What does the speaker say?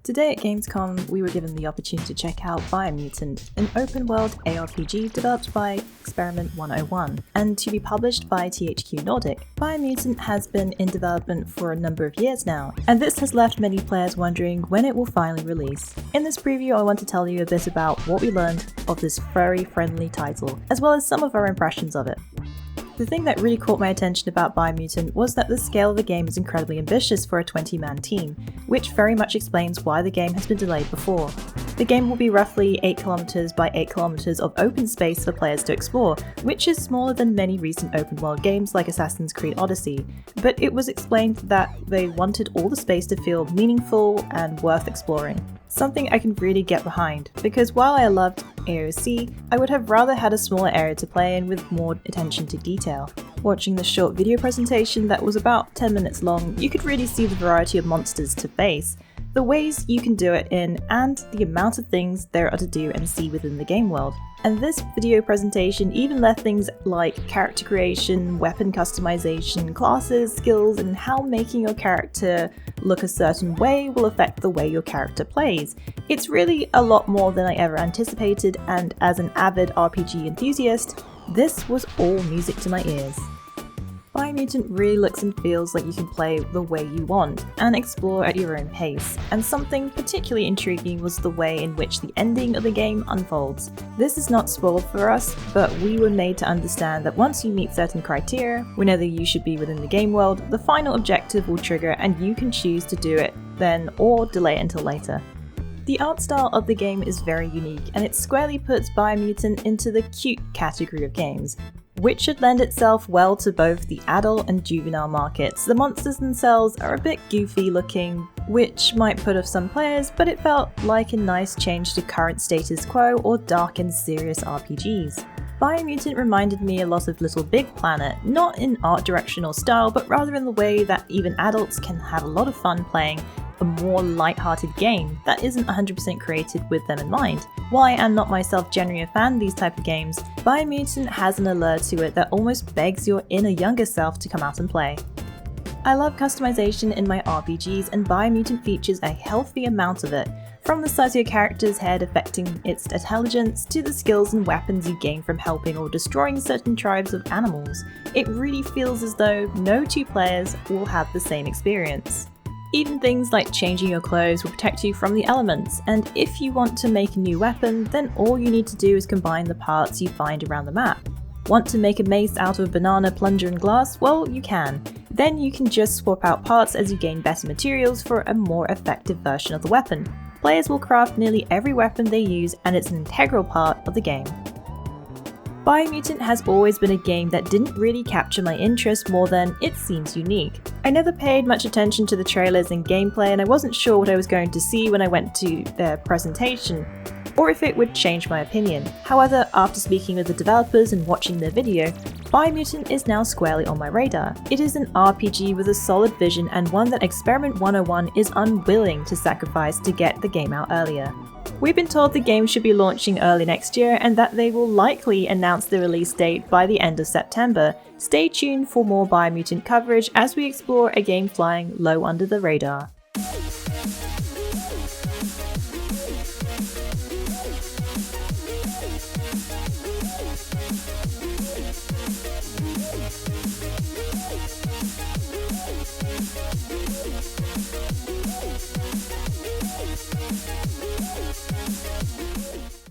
Today at Gamescom, we were given the opportunity to check out Biomutant, an open-world ARPG developed by Experiment 101, and to be published by THQ Nordic. Biomutant has been in development for a number of years now, and this has left many players wondering when it will finally release. In this preview, I want to tell you a bit about what we learned of this furry-friendly title, as well as some of our impressions of it. The thing that really caught my attention about Biomutant was that the scale of the game is incredibly ambitious for a 20-man team, which very much explains why the game has been delayed before. The game will be roughly 8 km by 8 km of open space for players to explore, which is smaller than many recent open-world games like Assassin's Creed Odyssey, but it was explained that they wanted all the space to feel meaningful and worth exploring. Something I can really get behind, because while I loved AOC, I would have rather had a smaller area to play in with more attention to detail. Watching the short video presentation that was about 10 minutes long, you could really see the variety of monsters to face, the ways you can do it in, and the amount of things there are to do and see within the game world. And this video presentation even left things like character creation, weapon customization, classes, skills, and how making your character look a certain way will affect the way your character plays. It's really a lot more than I ever anticipated, and as an avid RPG enthusiast, this was all music to my ears. Biomutant really looks and feels like you can play the way you want and explore at your own pace, and something particularly intriguing was the way in which the ending of the game unfolds. This is not spoiled for us, but we were made to understand that once you meet certain criteria, whenever you should be within the game world, the final objective will trigger and you can choose to do it then or delay it until later. The art style of the game is very unique, and it squarely puts Biomutant into the cute category of games, which should lend itself well to both the adult and juvenile markets. The monsters themselves are a bit goofy looking, which might put off some players, but it felt like a nice change to current status quo or dark and serious RPGs. Biomutant reminded me a lot of Little Big Planet, not in art direction or style, but rather in the way that even adults can have a lot of fun playing a more light-hearted game that isn't 100% created with them in mind. While I am not myself generally a fan of these type of games, Biomutant has an allure to it that almost begs your inner younger self to come out and play. I love customization in my RPGs, and Biomutant features a healthy amount of it, from the size of your character's head affecting its intelligence to the skills and weapons you gain from helping or destroying certain tribes of animals. It really feels as though no two players will have the same experience. Even things like changing your clothes will protect you from the elements, and if you want to make a new weapon, then all you need to do is combine the parts you find around the map. Want to make a mace out of a banana, plunger and glass? Well, you can. Then you can just swap out parts as you gain better materials for a more effective version of the weapon. Players will craft nearly every weapon they use, and it's an integral part of the game. Biomutant has always been a game that didn't really capture my interest more than it seems unique. I never paid much attention to the trailers and gameplay, and I wasn't sure what I was going to see when I went to their presentation, or if it would change my opinion. However, after speaking with the developers and watching their video, Biomutant is now squarely on my radar. It is an RPG with a solid vision and one that Experiment 101 is unwilling to sacrifice to get the game out earlier. We've been told the game should be launching early next year and that they will likely announce the release date by the end of September. Stay tuned for more Biomutant coverage as we explore a game flying low under the radar.